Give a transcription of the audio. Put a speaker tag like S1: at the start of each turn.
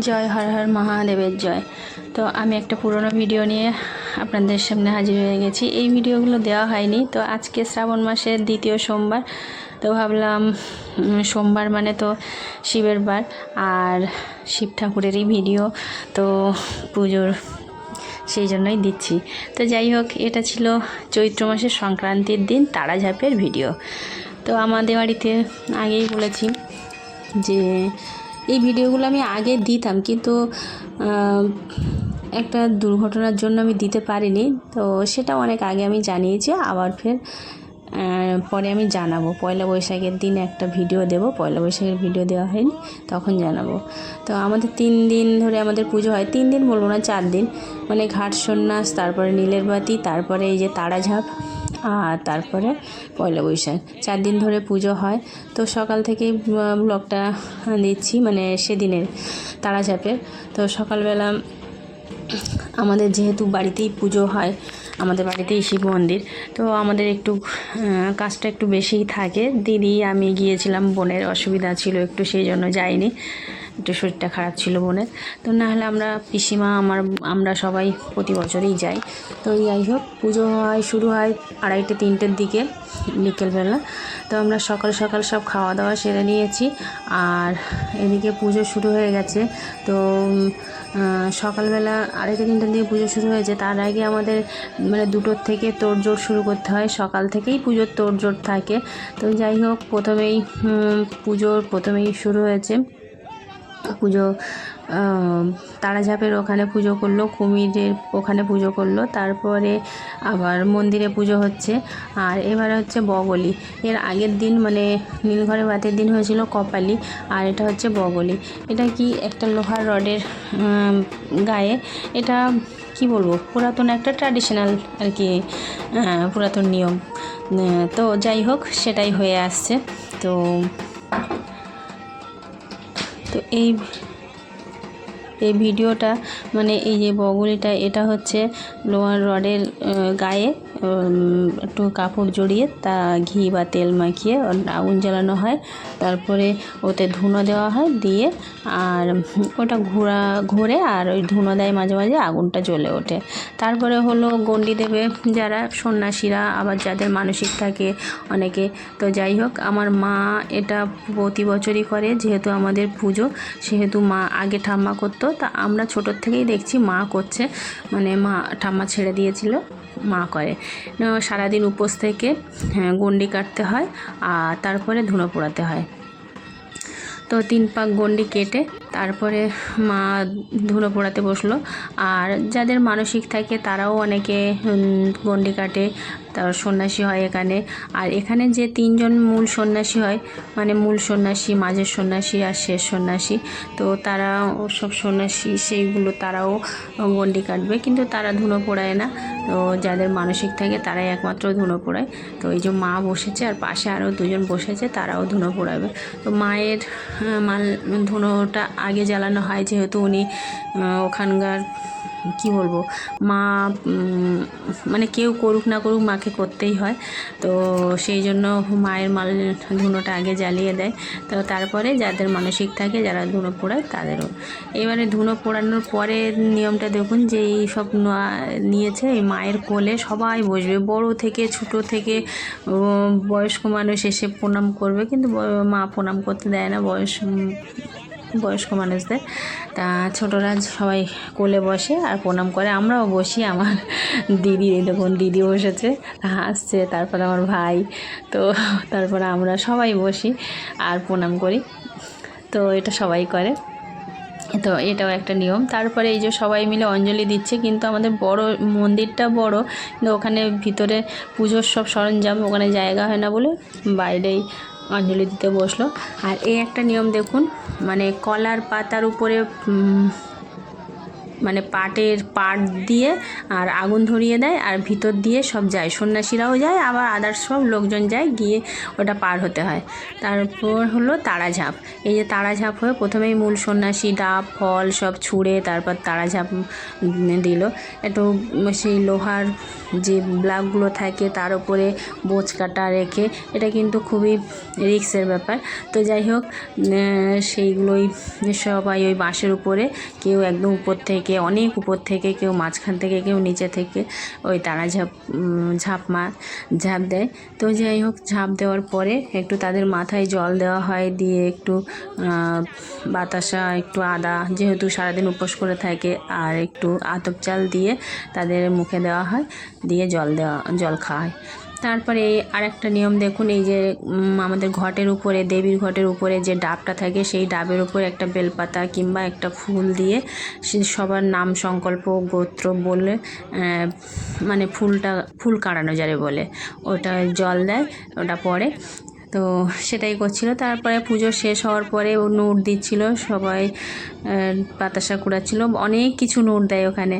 S1: জয় হর হর মহাদেবের জয়। তো আমি একটা পুরনো ভিডিও নিয়ে আপনাদের সামনে হাজির হয়ে গেছি। এই ভিডিওগুলো দেওয়া হয়নি, তো আজকে শ্রাবণ মাসের দ্বিতীয় সোমবার, তো ভাবলাম সোমবার মানে তো শিবের বার, আর শিব ঠাকুরেরই ভিডিও, তো পুজোর সেই জন্যই দিচ্ছি। তো যাই হোক, এটা ছিল চৈত্র মাসের সংক্রান্তির দিন তাড়াঝাঁপের ভিডিও। তো আমাদের বাড়িতে আগেই বলেছি যে এই ভিডিওগুলো আমি আগে দিতাম, কিন্তু একটা দুর্ঘটনার জন্য আমি দিতে পারিনি। তো সেটা অনেক আগে আমি জানিয়েছি, আবার ফের পরে আমি জানাবো। পয়লা বৈশাখের দিন একটা ভিডিও দেব, পয়লা বৈশাখের ভিডিও দেওয়া হয়নি, তখন জানাবো। তো আমাদের 3 দিন ধরে আমাদের পুজো হয়। 3 দিন বলবো না, 4 দিন, মানে ঘাট সন্ন্যাস, তারপরে নীলের বাতি, তারপরে এই যে তাড়াঝাঁপ, আর তারপরে পয়লা বৈশাখ। 4 দিন ধরে পুজো হয়। তো সকাল থেকেই ব্লগটা দিচ্ছি, মানে সেদিনের তাড়াঝাঁপের। তো সকালবেলা আমাদের যেহেতু বাড়িতেই পুজো হয়, আমাদের বাড়িতেই শিব মন্দির, তো আমাদের একটু কাজটা একটু বেশিই থাকে। দিদি আমি গিয়েছিলাম, বোনের অসুবিধা ছিল একটু, সেই জন্য যাইনি, একটু শরীরটা খারাপ ছিল বোনের। তো নাহলে আমরা পিসিমা আমরা সবাই প্রতি বছরই যাই। তো যাই হোক, পুজো হয়, শুরু হয় 2:30-3টের দিকে বিকেলবেলা। তো আমরা সকাল সকাল সব খাওয়া দাওয়া সেরে নিয়েছি, আর এদিকে পুজো শুরু হয়ে গেছে। তো সকালবেলা 2:30-3টের দিকে পুজো শুরু হয়েছে। তার আগে আমাদের মানে 2টোর থেকে তোড়জোড় শুরু করতে হয়, সকাল থেকেই পুজোর তোড়জোড় থাকে। তো যাই হোক, প্রথমেই শুরু হয়েছে পুজো। তাড়াঝাঁপের ওখানে পুজো করলো, কুমিরের ওখানে পুজো করলো, তারপরে আবার মন্দিরে পুজো হচ্ছে। আর এবারে হচ্ছে বগলি। এর আগের দিন মানে নীলঘরে বাতের দিন হয়েছিল কপালি, আর এটা হচ্ছে বগলি। এটা কি একটা লোহার রডের গায়ে, এটা কি বলবো, পুরাতন একটা ট্র্যাডিশনাল আর কি, পুরাতন নিয়ম। তো যাই হোক, সেটাই হয়ে আসছে। তো তো এই ভিডিওটা, মানে এই যে বগুলিটা, এটা হচ্ছে লোহার রডের গায়ে একটু কাপড় জড়িয়ে তা ঘি বা তেল মাখিয়ে আগুন জ্বালানো হয়, তারপরে ওতে ধুনো দেওয়া হয়, দিয়ে আর ওটা ঘোরে, আর ওই ধুনো দেয়, মাঝে মাঝে আগুনটা জ্বলে ওঠে। তারপরে হলো গণ্ডি দেবে যারা সন্ন্যাসীরা, আবার যাদের মানসিক থাকে অনেকে। তো যাই হোক, আমার মা এটা প্রতি বছরই করে, যেহেতু আমাদের পুজো, সেহেতু মা আগে ঠাম্মা করতো, তা আমরা ছোটোর থেকেই দেখছি মা করছে, মানে মা ঠাম্মা ছেড়ে দিয়েছিল, মা করে। সারাদিন উপোস থেকে গণ্ডি কাটতে হয়, আর তারপরে ধুনো পোড়াতে হয়। তো 3 পাক গণ্ডি কেটে তারপরে মা ধুনো পোড়াতে বসলো। আর যাদের মানসিক থাকে তারাও অনেকে গণ্ডি কাটে, তার সন্ন্যাসী হয় এখানে। আর এখানে যে 3 জন মূল সন্ন্যাসী হয়, মানে মূল সন্ন্যাসী, মাঝের সন্ন্যাসী আর শেষ সন্ন্যাসী, তো তারা সব সন্ন্যাসী সেইগুলো তারাও গণ্ডি কাটবে, কিন্তু তারা ধুনো পোড়ায় না। তো যাদের মানসিক থাকে তারাই একমাত্র ধুনো পোড়ায়। তো এই যে মা বসেছে, আর পাশে আরও 2 জন বসেছে, তারাও ধুনো পোড়াবে। তো মায়ের ধুনোটা আগে জ্বালানো হয়, যেহেতু উনি ওখানকার কি বলবো, মা মানে কেউ করুক না করুক, মাকে করতেই হয়। তো সেই জন্য মায়ের ধুনোটা আগে জ্বালিয়ে দেয়। তো তারপরে যাদের মানসিক থাকে, যারা ধুনো পোড়ায়, তাদেরও। এবারে ধুনো পোড়ানোর পরে নিয়মটা দেখুন, যে এই সব নিয়েছে, এই মায়ের কোলে সবাই বসবে, বড় থেকে ছোটো থেকে বয়স্ক মানুষ এসে প্রণাম করবে, কিন্তু মা প্রণাম করতে দেয় না বয়স্ক মানুষদের। তা ছোটরা সবাই কোলে বসে আর প্রণাম করে, আমরাও বসি। আমার দিদি, দেখুন দিদি বসেছে, হাসছে, তারপর আমার ভাই, তো তারপরে আমরা সবাই বসি আর প্রণাম করি। তো এটা সবাই করে, তো এটাও একটা নিয়ম। তারপরে এই যে সবাই মিলে অঞ্জলি দিচ্ছে, কিন্তু আমাদের বড় মন্দিরটা বড়, কিন্তু ওখানে ভিতরে পুজোর সব সরঞ্জাম, ওখানে জায়গা হয় না বলে বাইরেই অঞ্জলি দিতে বসলো। আর এই একটা নিয়ম দেখুন, মানে কলার পাতার উপরে মানে পাটের পাট দিয়ে আর আগুন ধরিয়ে দেয়, আর ভিতর দিয়ে সব যায়, সন্ন্যাসীরাও যায়, আবার আদার্স সব লোকজন যায়, গিয়ে ওটা পার হতে হয়। তারপর হলো তারাঝাঁপ। এই যে তারাঝাঁপ হয়ে প্রথমেই মূল সন্ন্যাসী ডাব ফল সব ছুঁড়ে তারপর তারাঝাঁপ দিল। একটু সেই লোহার যে ব্লকগুলো থাকে তার উপরে বোঝ কাটা রেখে, এটা কিন্তু খুবই রিস্কের ব্যাপার। তো যাই হোক, সেইগুলোই সবাই ওই বাঁশের উপরে, কেউ একদম উপর থেকে, অনেক উপর থেকে, কেউ মাঝখান থেকে, কেউ নিচে থেকে ওই তারাঝাঁপ ঝাঁপ দেয়। তো যাই হোক, ঝাঁপ দেওয়ার পরে একটু তাদের মাথায় জল দেওয়া হয়, দিয়ে একটু বাতাসা, একটু আদা, যেহেতু সারাদিন উপোস করে থাকে, আর একটু আতপ চাল দিয়ে তাদের মুখে দেওয়া হয়, দিয়ে জল খাওয়া হয়। তারপরে আরেকটা নিয়ম দেখুন, এই যে আমাদের ঘটের উপরে, দেবীর ঘটের উপরে যে ডাবটা থাকে, সেই ডাবের উপরে একটা বেলপাতা কিংবা একটা ফুল দিয়ে সবার নাম সংকল্প গোত্র বলে, মানে ফুল কাড়ানো যারে বলে, ওটা জল দেয়, ওটা পরে। তো সেটাই করছিল। তারপরে পুজো শেষ হওয়ার পরে ও নোট দিচ্ছিল, সবাই বাতাসা কুড়াচ্ছিল, অনেক কিছু নোট দেয় ওখানে।